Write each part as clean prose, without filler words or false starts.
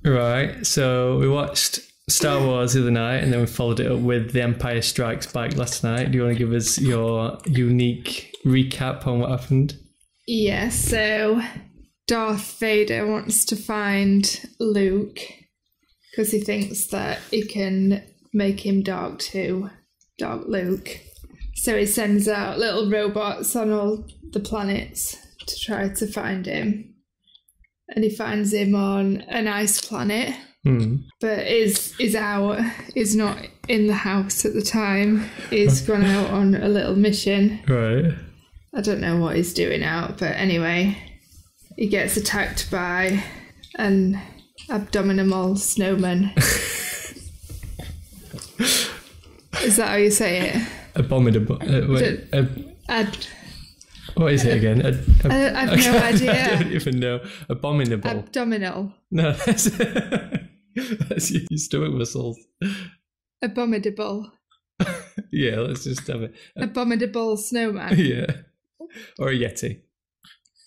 Right, so we watched Star Wars the other night and then we followed it up with The Empire Strikes Back last night. Do you want to give us your unique recap on what happened? Yeah, so Darth Vader wants to find Luke because he thinks that he can make him dark too, Dark Luke. So he sends out little robots on all the planets to try to find him. And he finds him on an ice planet, but is out, is not in the house at the time. He's gone out on a little mission. Right. I don't know what he's doing out, but anyway, he gets attacked by an Abominable Snowman. Is that how you say it? Abominable. What is it again? I have no idea. I don't even know. Abominable. Abdominal. No, that's your stomach muscles. Abominable. Yeah, let's just have it. Abominable Snowman. Yeah. Or a Yeti.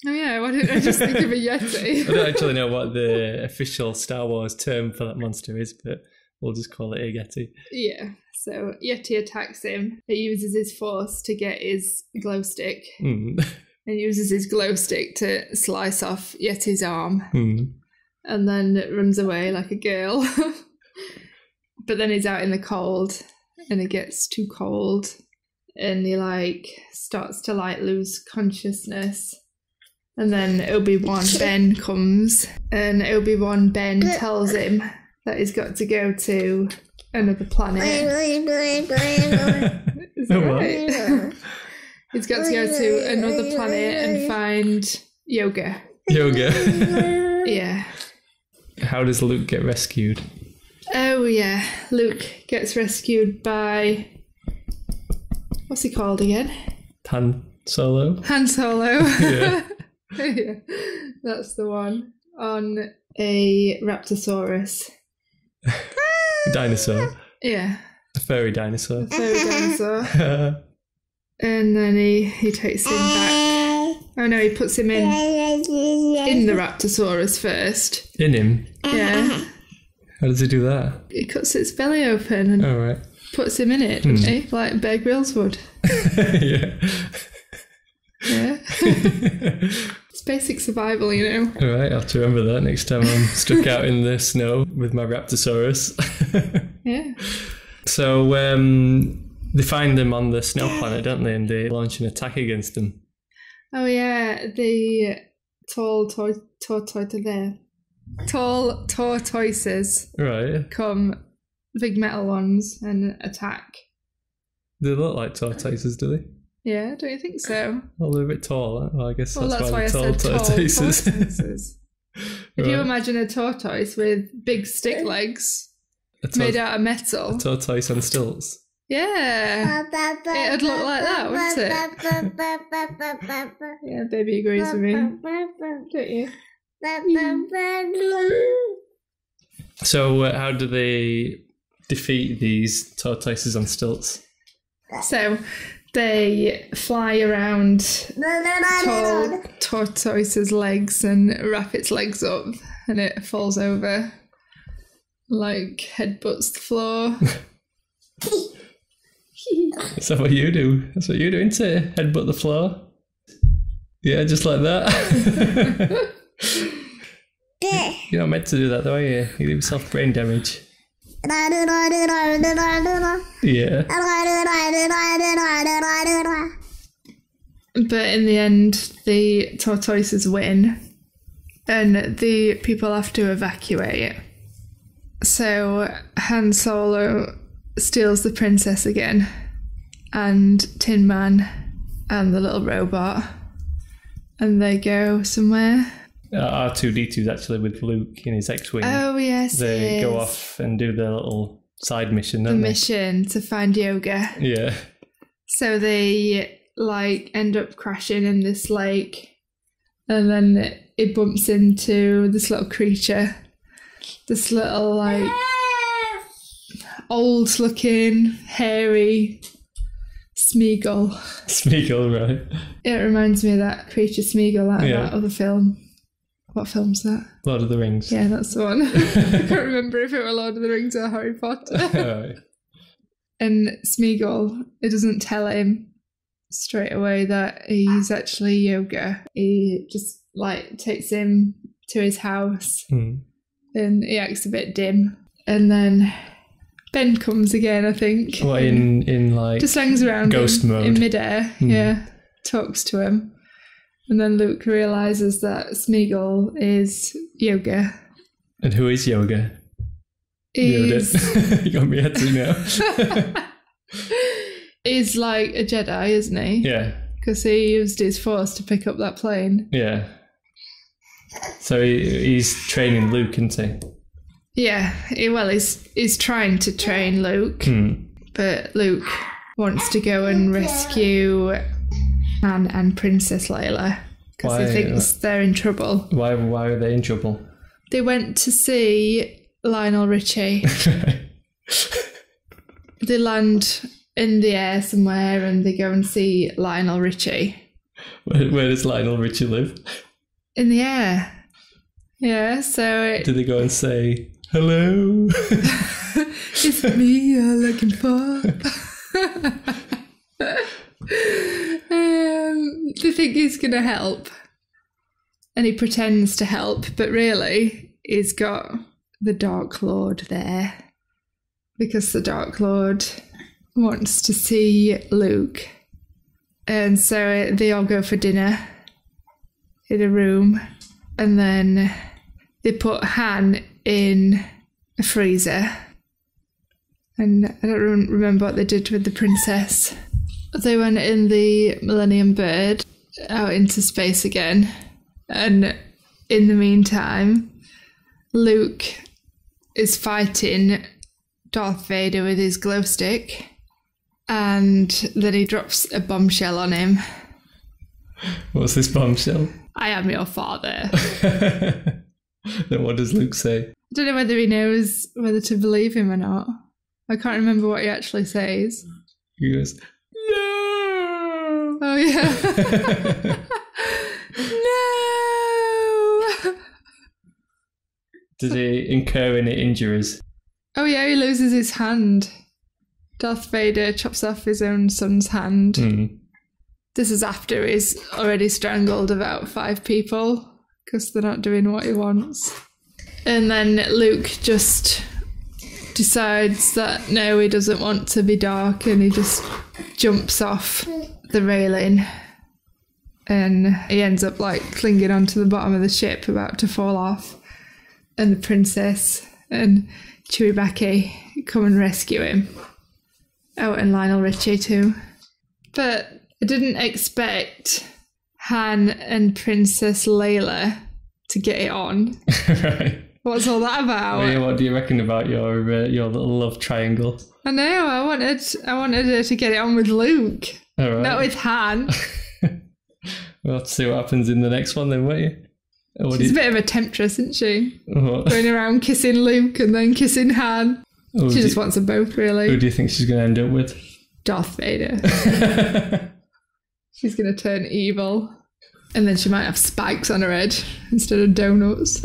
Oh yeah, why didn't I just think of a Yeti? I don't actually know what the official Star Wars term for that monster is, but we'll just call it a Yeti. Yeah, so Yeti attacks him. He uses his force to get his glow stick. And uses his glow stick to slice off Yeti's arm. And then runs away like a girl. But then he's out in the cold and it gets too cold. And he starts to lose consciousness. And then Obi-Wan Ben comes, and Obi-Wan Ben tells him that he's got to go to another planet. Is that right? He's got to go to another planet and find Yoga. Yoga. Yeah. How does Luke get rescued? Oh yeah, Luke gets rescued by... What's he called again? Han Solo. Han Solo. Yeah. Yeah, that's the one. On a Raptosaurus. Dinosaur. Yeah. A furry dinosaur. A furry dinosaur. And then he takes him back. Oh no, he puts him in the Raptosaurus first. In him? Yeah. How does he do that? He cuts its belly open and right. puts him in it, doesn't he? Like Bear Grylls would. Yeah. Yeah. It's basic survival, you know. All right, I'll have to remember that next time I'm stuck out in the snow with my Raptosaurus. Yeah. So they find them on the snow planet, don't they? And they launch an attack against them. Oh yeah, the tall tortoises Right. come, big metal ones, and attack. They look like tortoises, do they? Yeah, don't you think so? Well, they're a bit tall. Well, I guess that's why I they're said tall tortoises. tortoises. If you imagine a tortoise with big stick legs made out of metal. A tortoise on stilts. Yeah. It'd look like that, wouldn't it? Yeah, baby agrees with me. Don't you? So how do they defeat these tortoises on stilts? So they fly around tall tortoise's legs and wrap its legs up, and it falls over, headbutts the floor. Is that what you do? That's what you're doing, to headbutt the floor? Yeah, just like that. You're not meant to do that, though, are you? You give yourself brain damage. Yeah. But in the end, the tortoises win, and the people have to evacuate. So Han Solo steals the princess again, and Tin Man, and the little robot, and they go somewhere. R2-D2's actually with Luke in his X-Wing. Oh, yes, they go off and do their little side mission, don't they? The mission to find Yoga. Yeah. So they, end up crashing in this lake, and then it bumps into this little creature. This little, old-looking, hairy Smeagol. Smeagol, right. It reminds me of that creature Smeagol out of that other film. What film's that? Lord of the Rings. Yeah, that's the one. I can't remember if it were Lord of the Rings or Harry Potter. Right. And Smeagol, it doesn't tell him straight away that he's actually Yoga. He just takes him to his house and he acts a bit dim. And then Ben comes again, I think. What, in just hangs around ghost mode? In midair, yeah. Talks to him. And then Luke realises that Smeagol is Yoga. And who is Yoga? You got me head to now. He's like a Jedi, isn't he? Yeah. Because he used his force to pick up that plane. Yeah. So he's training Luke, isn't he? Yeah. He's trying to train Luke. But Luke wants to go and rescue Han and Princess Leia. Because he thinks they're in trouble. Why are they in trouble? They went to see Lionel Richie. They land in the air somewhere and they go and see Lionel Richie. Where does Lionel Richie live? In the air. Yeah, so... Do they go and say, hello? It's me you're looking for. They think he's going to help. And he pretends to help, but really he's got the Dark Lord there. Because the Dark Lord wants to see Luke. And so they all go for dinner in a room. And then they put Han in a freezer. And I don't remember what they did with the princess. They went in the Millennium Bird out into space again. And in the meantime, Luke is fighting Darth Vader with his glow stick, and then he drops a bombshell on him. What's this bombshell? I am your father. Then what does Luke say? I don't know whether he knows whether to believe him or not. I can't remember what he actually says. He goes, no! Oh, yeah. No! Does he incur any injuries? Oh, yeah, he loses his hand. Darth Vader chops off his own son's hand. This is after he's already strangled about 5 people because they're not doing what he wants. And then Luke just decides that no, he doesn't want to be dark, and he just jumps off the railing. And he ends up clinging onto the bottom of the ship, about to fall off. And the princess and Chewbacca come and rescue him. Oh, and Lionel Richie too. But I didn't expect Han and Princess Leia to get it on. Right. What's all that about? Oh, yeah, what do you reckon about your little love triangle? I know. I wanted her to get it on with Luke, all right. Not with Han. We'll have to see what happens in the next one then, won't you? She's a bit of a temptress, isn't she? What? Going around kissing Luke and then kissing Han. She just wants them both, really. Who do you think she's going to end up with? Darth Vader. She's going to turn evil. And then she might have spikes on her head instead of donuts.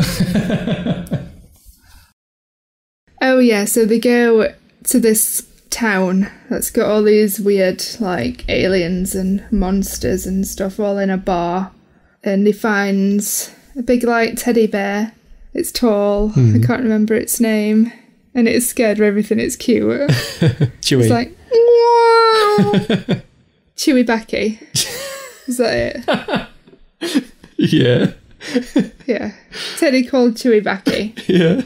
Oh, yeah, so they go to this town that's got all these weird, aliens and monsters and stuff all in a bar. And he finds a big, teddy bear. It's tall. I can't remember its name. And it's scared of everything. It's cute. Chewy. It's like, wow. Chewy Backy. Is that it? Yeah. Yeah. Teddy called Chewy Backy. Yeah.